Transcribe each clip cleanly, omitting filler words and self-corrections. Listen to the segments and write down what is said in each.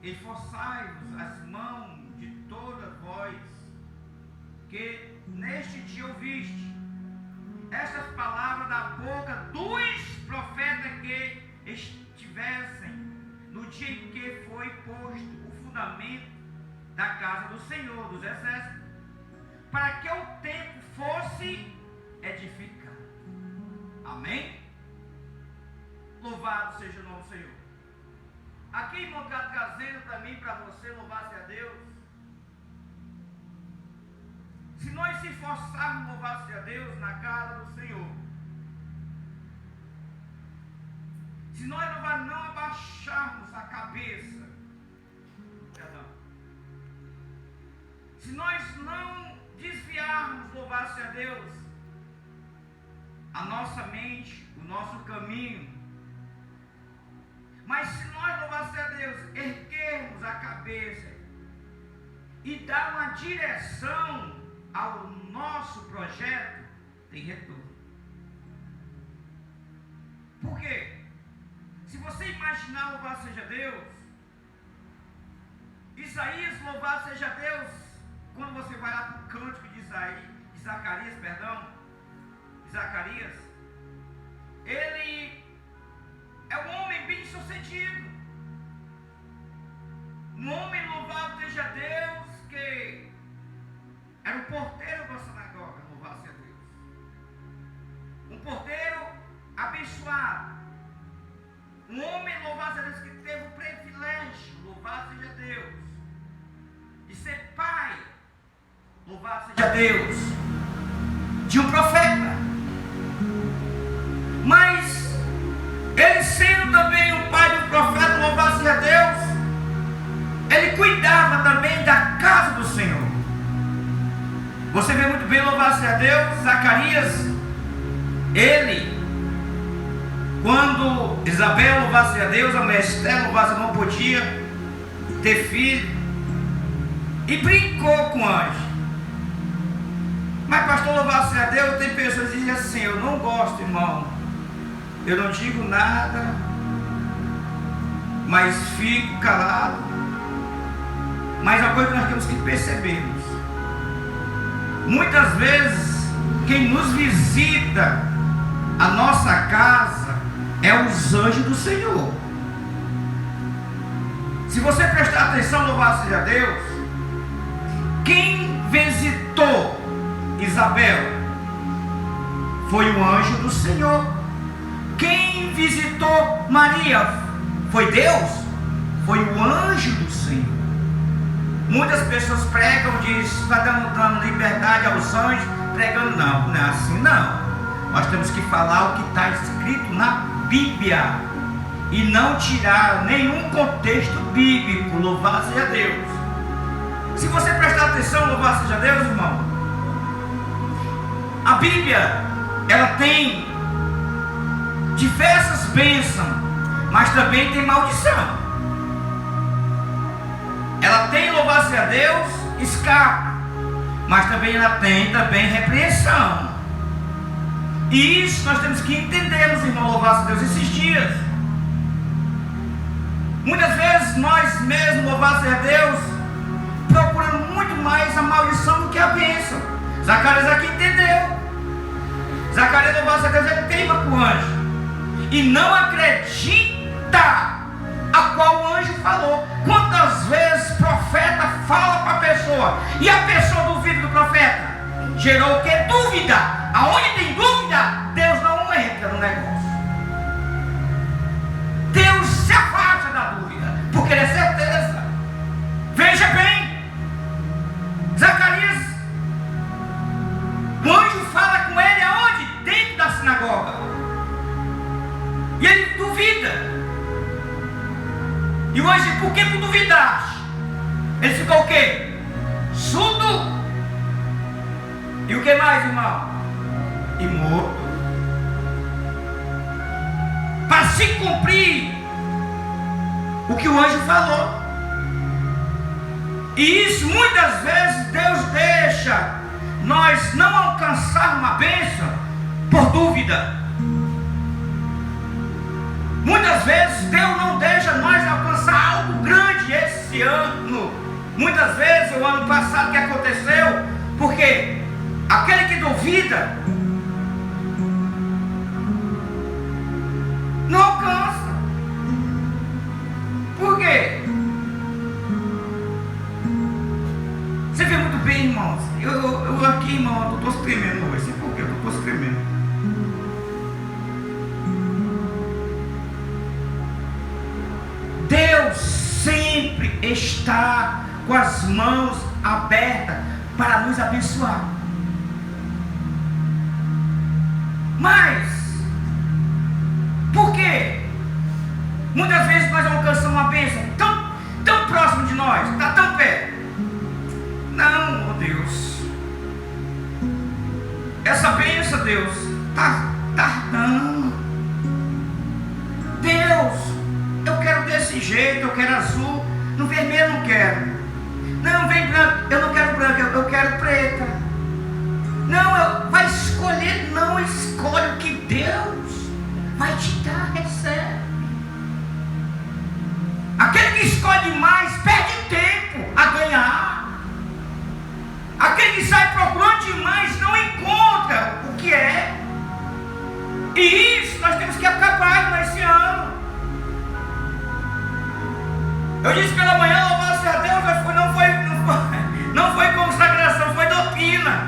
esforçai-vos as mãos de todas vós, que neste dia ouviste estas palavras da boca dos profetas que estivessem no dia em que foi posto o fundamento da casa do Senhor dos Exércitos, para que o templo fosse edificado. Amém? Louvado seja o nome do Senhor. Aqui, irmão, está trazendo para mim, para você, louvar-se a Deus. Se nós se esforçarmos louvar-se a Deus na casa do Senhor, se nós não abaixarmos a cabeça, se nós não desviarmos louvar-se a Deus, a nossa mente, o nosso caminho, mas se nós louvar-se a Deus, erguermos a cabeça e dar uma direção ao nosso projeto, tem retorno. Por quê? Se você imaginar louvar seja Deus, Isaías, louvado seja Deus, quando você vai lá para o cântico de Zacarias, ele é um homem bem sucedido, um homem louvado seja Deus, que era o porteiro da sinagoga, louvado seja Deus, um porteiro abençoado, um homem louvado seja Deus, que teve o privilégio, louvado seja Deus, de ser pai, louvado seja Deus, de um profeta. Mas ele sendo também o pai do profeta, louvado seja Deus, ele cuidava também da casa do Senhor. Você vê muito bem, louvado seja Deus, Zacarias, ele, quando Isabel, louvado seja Deus, a mulher Esther, louvado seja Deus, não podia ter filho, e brincou com o anjo. Mas pastor, louvado seja Deus, tem pessoas que dizem assim: eu não gosto, irmão, eu não digo nada, mas fico calado. Mas a coisa que nós temos que perceber, muitas vezes quem nos visita a nossa casa é os anjos do Senhor. Se você prestar atenção, louvado seja Deus, quem visitou Isabel foi o anjo do Senhor. Quem visitou Maria foi Deus? Foi o anjo do Senhor. Muitas pessoas pregam, dizem, está dando liberdade aos anjos, pregando, não é assim não. Nós temos que falar o que está escrito na Bíblia e não tirar nenhum contexto bíblico, louvado seja Deus. Se você prestar atenção, louvado seja Deus, irmão, a Bíblia, ela tem diversas bênçãos, mas também tem maldição. Ela tem, louvado seja Deus, escape, mas também ela tem repreensão. E isso nós temos que entender, meus irmãos, louvado seja Deus, esses dias. Muitas vezes nós mesmos, louvado seja Deus, procuramos muito mais a maldição do que a bênção. Zacarias aqui entendeu. Zacarias, louvado seja Deus, ele teima com o anjo e não acredita a qual o anjo falou. Quantas vezes o profeta fala para a pessoa e a pessoa duvida do profeta? Gerou o que? Dúvida. Aonde tem dúvida, Deus não entra no negócio. Deus se afasta da dúvida, porque ele é certeza. Veja bem, Zacarias, o anjo fala com ele aonde? Dentro da sinagoga. E ele duvida. E o anjo diz: por que tu duvidaste? Ele ficou o quê? Surdo. E o que mais, irmão? E morto. Para se cumprir o que o anjo falou. E isso muitas vezes Deus deixa nós não alcançar uma bênção por dúvida. Muitas vezes Deus não deixa nós alcançar algo grande, esse ano, muitas vezes, o ano passado que aconteceu, porque aquele que duvida não alcança. Por quê? Você vê muito bem, irmãos. Eu aqui, irmão, eu estou escrevendo hoje. Sei por quê? Eu estou escrevendo. Deus sempre está com as mãos abertas para nos abençoar. Mas, por quê? Muitas vezes nós alcançamos uma bênção tão próximo de nós, está tão perto. Não, oh Deus, essa bênção, Deus, está tardando. Deus, eu quero desse jeito, eu quero azul, no vermelho não quero. Não, vem branco, eu não quero branco, eu quero preta. Não, vai escolher, não escolhe o que Deus vai te dar, recebe. Aquele que escolhe mais perde tempo a ganhar. Aquele que sai procurando demais não encontra o que é. E isso nós temos que acabar nesse ano. Eu disse pela manhã, louvado seja Deus, não foi consagração, foi doutrina.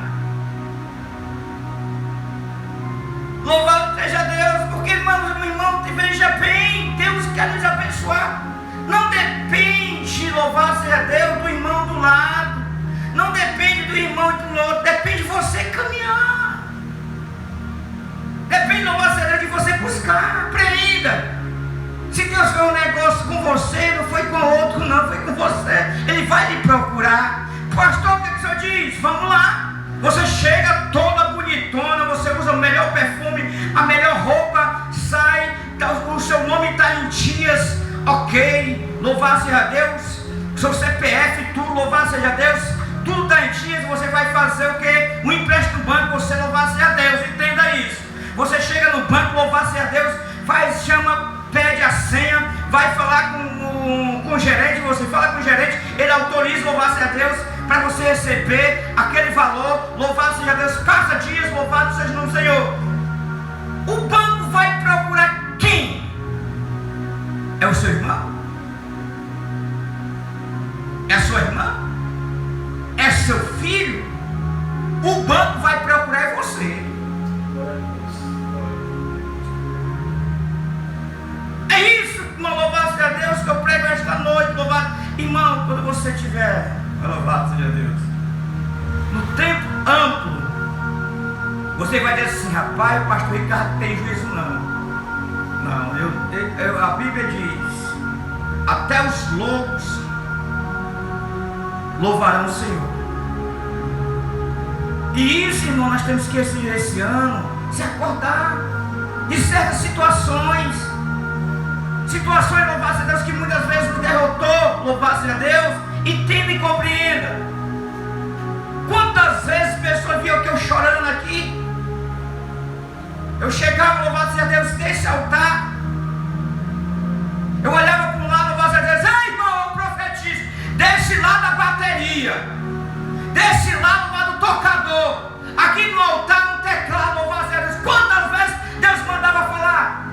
Louvado seja Deus, porque irmão, veja bem, Deus quer nos abençoar. Não depende, louvado seja Deus, do irmão do lado. Não depende do irmão e do outro, depende de você caminhar. Depende, louvado seja Deus, de você buscar, apreenda. Se Deus fez um negócio com você, não foi com o outro, não, foi com você. Ele vai lhe procurar. Pastor, o que o senhor diz? Vamos lá. Você chega toda bonitona, você usa o melhor perfume, a melhor roupa, sai, o seu nome está em dias, ok, louvado seja Deus. Seu CPF, tudo, louvado seja Deus. Tudo está em dias, você vai fazer o quê? Um empréstimo no banco, você louvado seja Deus, entenda isso. Você chega no banco, louvado seja Deus, pede a senha, vai falar com o gerente, você fala com o gerente, ele autoriza, louvado seja Deus, para você receber aquele valor, louvado seja Deus, passa dias, louvado seja o nome do Senhor. O banco vai procurar quem? É o seu irmão? É a sua irmã? É seu filho? O banco vai procurar você. É isso, irmão, louvado seja Deus, que eu prego esta noite, louvado. Irmão, quando você tiver, louvado seja Deus, no tempo amplo, você vai dizer assim, rapaz, o pastor Ricardo tem juízo não. Não, a Bíblia diz, até os loucos louvarão o Senhor. E isso, irmão, nós temos que esse ano se acordar de certas situações, louvado seja Deus, que muitas vezes nos derrotou, louvado seja Deus, entenda e compreenda. Quantas vezes pessoas viam que eu chorando aqui, eu chegava, louvado seja Deus, desse altar, eu olhava para um lado, louvado seja Deus, ei irmão, profetiza, desse lado da bateria, desse lado lá do tocador, aqui no altar, no teclado, louvado seja Deus. Quantas vezes Deus mandava falar?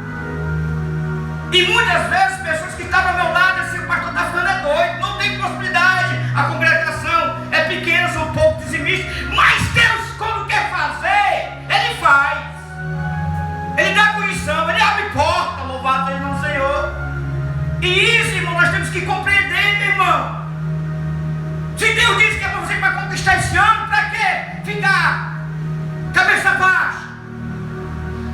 E muitas vezes pessoas que estavam ao meu lado assim, o pastor está ficando doido, não tem possibilidade, a congregação é pequena, são poucos dizimistas, mas Deus quando quer fazer, Ele faz, Ele dá condição, Ele abre porta, louvado seja o Senhor. E isso, irmão, nós temos que compreender, meu irmão. Se Deus diz que é para você para conquistar esse ano, para quê? Ficar cabeça baixa.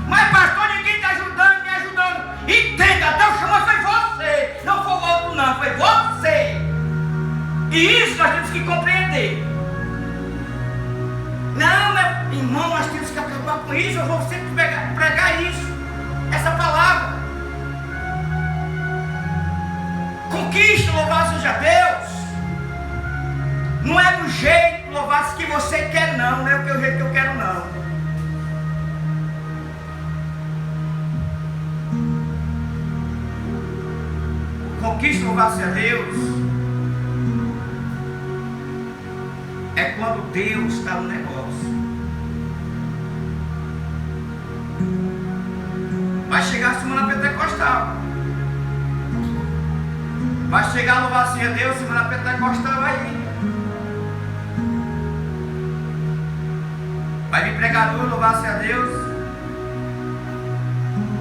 Mas pastor, ninguém está ajudando, me ajudando. Entenda, Deus chamou, foi você. Não foi o outro não, foi você. E isso nós temos que compreender. Não, meu irmão, nós temos que acabar com isso. Eu vou sempre pregar isso, essa palavra. Conquista, louvado seja Deus. Não é do jeito, louvado, que você quer não, não é o jeito que eu quero não. Conquista, louvado seja Deus. é quando Deus está no negócio. Vai chegar a semana pentecostal. Vai chegar a louvar-se a Deus, semana pentecostal aí. Vai vir pregador, louvar-se a Deus,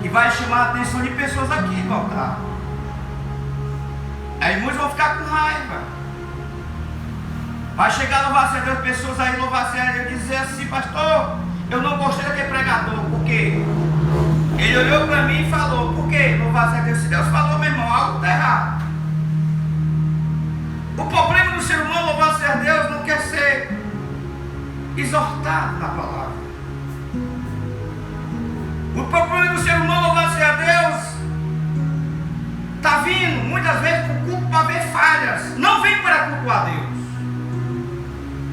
que vai chamar a atenção de pessoas aqui, voltar. Aí muitos vão ficar com raiva. Vai chegar a louvar-se a Deus, pessoas aí louvar-se a Deus, dizer assim: pastor, eu não gostei daquele pregador. Por quê? Ele olhou para mim e falou: por quê? Louvar-se a Deus. Se Deus falou, meu irmão, algo está errado. O problema do ser humano, louvar-se a Deus, não quer ser exortado na palavra. O problema do ser humano, louvar-se a Deus, está vindo muitas vezes para o culto para ver falhas. Não vem para cultuar a Deus.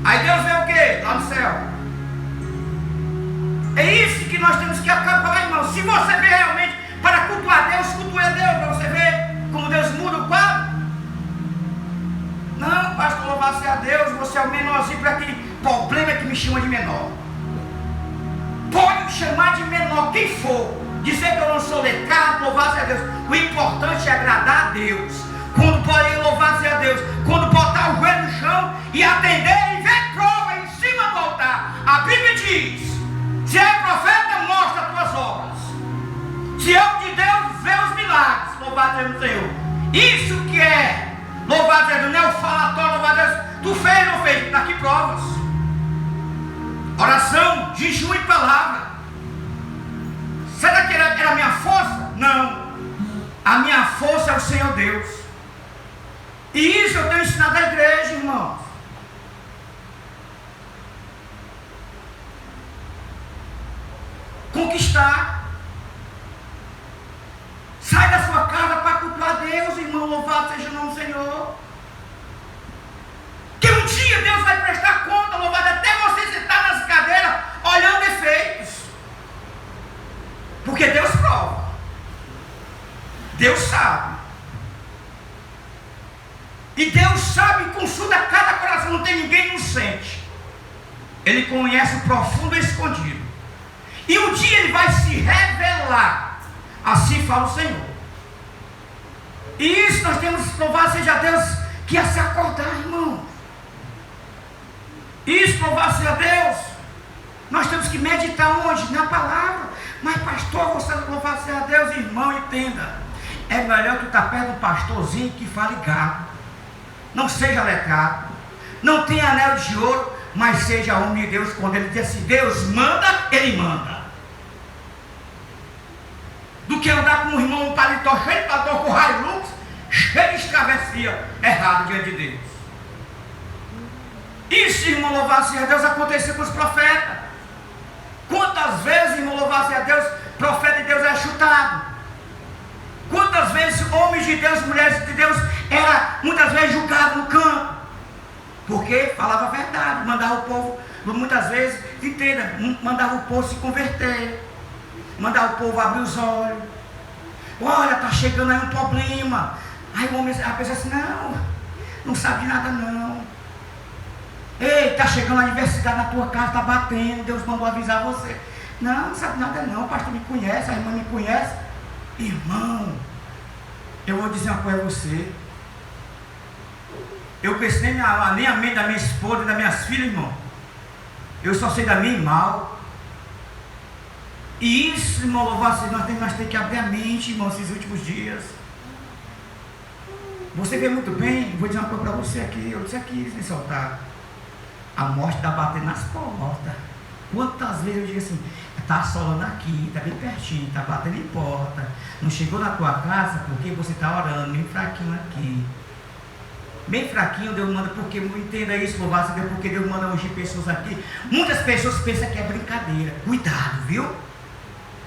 Aí Deus vê o quê? Lá no céu. É isso que nós temos que acabar, irmão. Se você vê realmente para cultuar a Deus, cultue a Deus, para você ver como Deus muda o quadro. Não, pastor, louvar-se a Deus, você é o menorzinho para aquele problema que me chama de menor. Pode me chamar de menor, quem for. Dizer que eu não sou letrado, louvar-se a Deus. O importante é agradar a Deus. Quando pode louvar-se a Deus, quando botar o joelho no chão e atender e ver prova em cima do altar. A Bíblia diz: se é profeta, mostra as tuas obras. Se é o de Deus, vê os milagres. Louvado seja o Senhor. Isso que é louvado seja Deus, não é o falatório, louvado a Deus. Tu fez ou não fez? Está aqui provas. Oração, jejum e palavra. Será que era a minha força? Não. A minha força é o Senhor Deus. E isso eu tenho ensinado à igreja, irmãos. Conquistar. Sai da sua casa para cultuar Deus, irmão. Louvado seja o nome do Senhor. Que um dia Deus vai prestar conta, louvado, até você sentar nas cadeiras olhando defeitos. Porque Deus prova. Deus sabe. E Deus sabe e consulta cada coração. Não tem ninguém inocente. Ele conhece o profundo e escondido. E um dia Ele vai se revelar. Assim fala o Senhor. E isso nós temos que louvar seja Deus, que é se acordar, irmão. Isso, louvar seja Deus. Nós temos que meditar onde? Na palavra. Mas pastor, você louvar seja Deus, irmão, entenda. É melhor tu estar perto do pastorzinho que fale gago. Não seja letrado. Não tenha anel de ouro, mas seja homem de Deus. Quando ele diz assim, Deus manda, ele manda. Do que andar com um irmão, um paletó cheio de paletó com Hilux, cheio de travessia errado diante de Deus. Isso, irmão, louvar-se a Deus, aconteceu com os profetas. Quantas vezes, irmão, louvar-se a Deus, profeta de Deus é chutado? Quantas vezes homens de Deus, mulheres de Deus, era muitas vezes julgado no campo? Porque falava a verdade, mandava o povo, muitas vezes, entenda, mandava o povo se converter, mandava o povo abrir os olhos. Olha, está chegando aí um problema. Aí o homem, a pessoa assim, não sabe de nada não. Ei, está chegando a adversidade na tua casa, está batendo, Deus mandou avisar você. Não sabe nada não, o pastor me conhece, a irmã me conhece. Irmão, eu vou dizer uma coisa a você. Eu conheço nem a mente da minha esposa e das minhas filhas, irmão. Eu só sei da minha mal. E isso, irmão, louvado, nós temos que abrir a mente, irmão, esses últimos dias. Você vê muito bem, vou dizer uma coisa para você aqui, eu disse aqui nesse altar. A morte está batendo nas portas. Quantas vezes eu digo assim, está assolando aqui, está bem pertinho, está batendo em porta. Não chegou na tua casa porque você está orando, bem fraquinho aqui. Bem fraquinho, Deus manda, porque entenda isso, louvado Deus, porque Deus manda ungir pessoas aqui. Muitas pessoas pensam que é brincadeira. Cuidado, viu?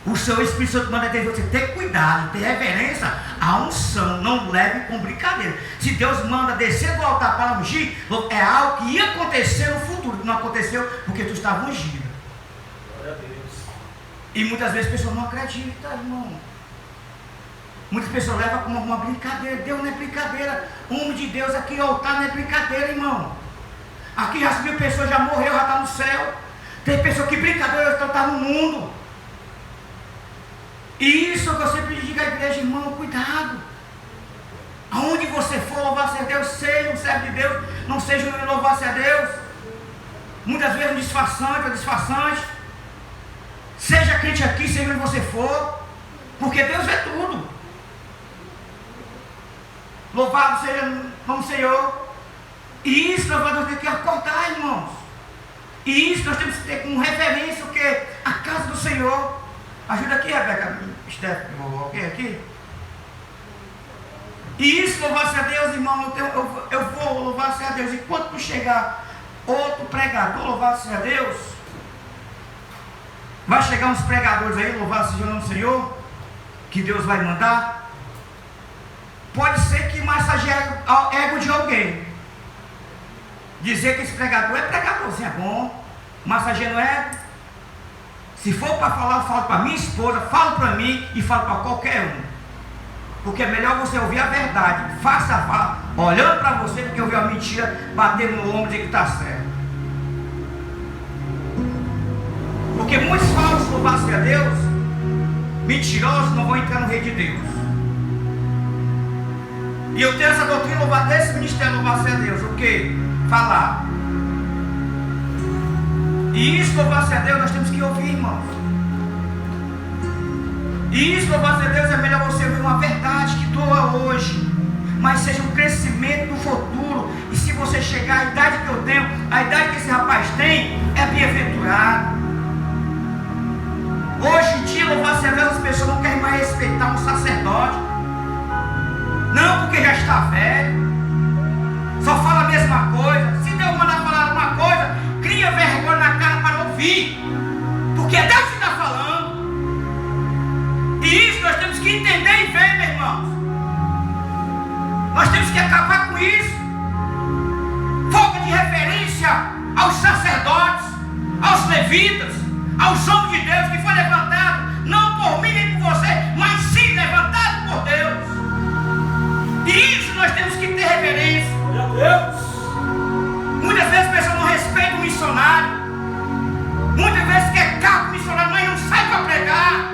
O seu Espírito Santo manda você ter cuidado, ter reverência à unção. Não leve com brincadeira. Se Deus manda descer do altar para ungir, é algo que ia acontecer no futuro, que não aconteceu porque tu estava ungido. Glória a Deus. E muitas vezes as pessoas não acreditam, irmão. Muitas pessoas levam como uma brincadeira. Deus não é brincadeira. Homem de Deus aqui, altar não é brincadeira, irmão. Aqui já subiu pessoa, já morreu, já está no céu. Tem pessoa que brincadeira, então está no mundo. E isso que eu sempre digo à igreja, irmão, cuidado. Aonde você for louvar-se a Deus, seja um servo de Deus, não seja um louvar-se a Deus. Muitas vezes um disfarçante ou disfarçante. Seja crente aqui, seja onde você for, porque Deus é tudo. Louvado seja o Senhor. E isso nós vamos ter que acordar, irmãos. E isso nós temos que ter como referência o que? A casa do Senhor. Ajuda aqui, Rebeca, Steph, alguém aqui? E isso, louvar-se a Deus, irmão, eu vou louvar-se a Deus. Enquanto não chegar outro pregador, louvar-se a Deus, vai chegar uns pregadores aí, louvar-se o Senhor, que Deus vai mandar. Pode ser que massageie o ego de alguém. Dizer que esse pregador é pregadorzinho, é bom, massageando o ego. Se for para falar, eu falo para minha esposa, falo para mim e falo para qualquer um. Porque é melhor você ouvir a verdade, face a face, olhando para você, do que ouvir a mentira, bater no ombro e dizer que está certo. Porque muitos falsos, louvar-se a Deus, mentirosos, não vão entrar no reino de Deus. E eu tenho essa doutrina, louvar desse ministério, louvar-se a Deus. O que? Falar. E isso, louvar-se a Deus, nós temos que ouvir, irmãos. E isso, louvar-se a Deus, é melhor você ouvir uma verdade que doa hoje, mas seja um crescimento no futuro. E se você chegar à idade que eu tenho, a idade que esse rapaz tem, é bem-aventurado. Hoje em dia, louvar-se a Deus, as pessoas não querem mais respeitar um sacerdote. Não, porque já está velho. Só fala a mesma coisa. Se Deus mandar falar alguma coisa, cria vergonha na cara para ouvir. Porque é Deus que está falando. E isso nós temos que entender e ver, meus irmãos. Nós temos que acabar com isso. Falta de referência aos sacerdotes, aos levitas, aos homens de Deus que foi levantado, não por mim nem por você, mas sim levantado por Deus. E isso nós temos que ter reverência. Meu Deus. Muitas vezes as pessoas não respeitam o missionário. Muitas vezes quer cargo missionário, mas não sai para pregar.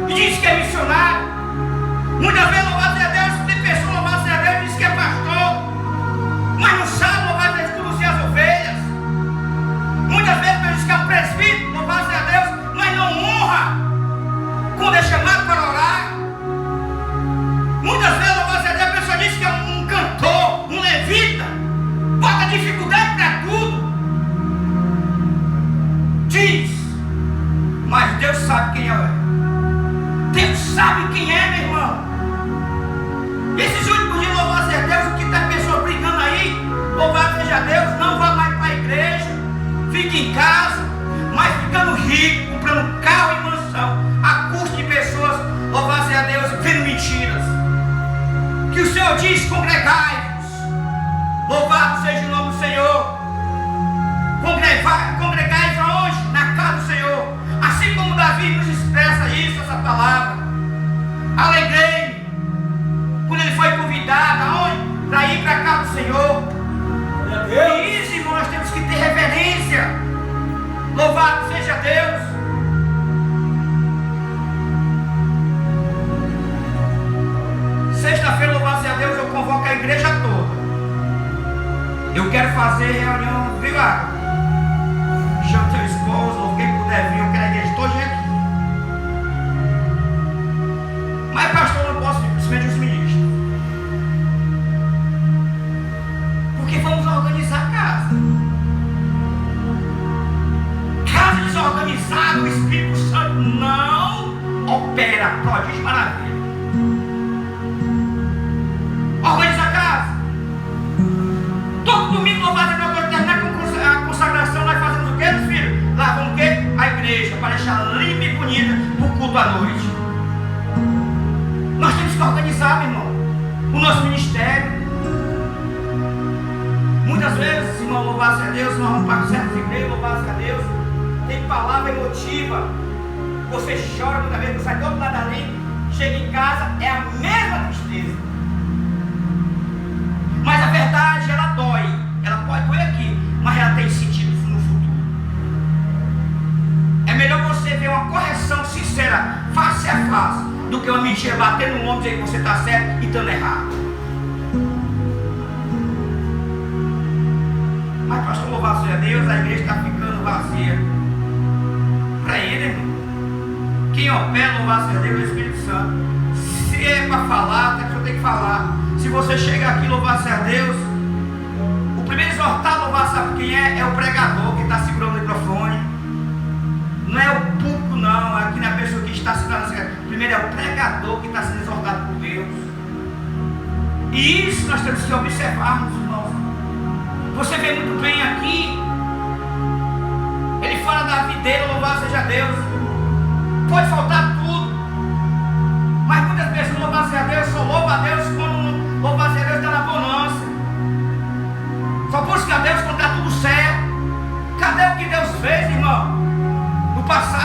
E diz que é missionário. Muitas vezes louvado a Deus, tem pessoas louvado a Deus e diz que é pastor, mas não sabe louvar a Deus, conduzir as ovelhas. Muitas vezes diz que é um presbítero, louvado a Deus, mas não honra quando é chamado para orar. Muitas vezes louvado a Deus, a pessoa diz que é um cantor, um levita, bota dificuldade para tudo. Diz, mas Deus sabe quem é. Deus sabe quem é, meu irmão. Esses últimos dias, louvado seja Deus, o que está pessoa brigando aí, louvado seja Deus, não vá mais para a igreja, fique em casa, mas ficando rico, comprando carro e mansão, a custo de pessoas, louvado seja Deus, vendo mentiras. Que o Senhor diz, congregai-vos, louvado seja o nome do Senhor. Congregai-vos aonde? Na casa do Senhor. Assim como Davi nos expressa isso, essa palavra. Alegrei quando ele foi convidado aonde? Para ir para a casa do Senhor. E isso, irmão, nós temos que ter reverência. Louvado seja Deus. Sexta-feira, louvado seja Deus, eu convoco a igreja toda. Eu quero fazer reunião, viu? Chama seu esposo, ou quem puder vir, eu quero a igreja toda aqui. Mas pastor, eu não posso vir, principalmente os ministros. Porque vamos organizar a casa. Casa desorganizada, o Espírito Santo não opera, prodígio maravilha. Organiza a casa. Todo domingo, louvado a Deus, terminar com a consagração, nós fazemos o quê, meus filhos? Lavamos o quê? A igreja, para deixar limpa e bonita para o culto à noite. Nós temos que organizar, meu irmão, o nosso ministério. Muitas vezes, irmão, louvado seja Deus, nós vamos para certas igrejas, louvado seja Deus, tem palavra emotiva. Você chora muitas vezes, sai do outro lado dali, chega em casa, é a mesma tristeza. Mas a verdade, ela dói. Ela pode doer aqui, mas do que uma mentira bater no ombro e dizer que você está certo e estando errado. Mas pastor, louvado seja Deus, a igreja está ficando vazia. Para ele, irmão, quem opera, louvado seja Deus, é o Espírito Santo. Se é para falar, a pessoa tem que falar. Se você chega aqui, louvado seja Deus, o primeiro exortado, louvado, sabe quem é? É o pregador que está segurando o microfone. Não é o público, não. Aqui na pessoa que está segurando. Primeiro é o pregador que está sendo exortado por Deus. E isso nós temos que observarmos, irmãos. Você vê muito bem aqui. Ele fala da videira, louvado seja Deus. Pode faltar tudo. Mas muitas pessoas, louvado seja Deus, só louva a Deus quando louvado seja Deus está na bonança. Só busca a Deus quando está tudo certo. Cadê o que Deus fez, irmão? No passado.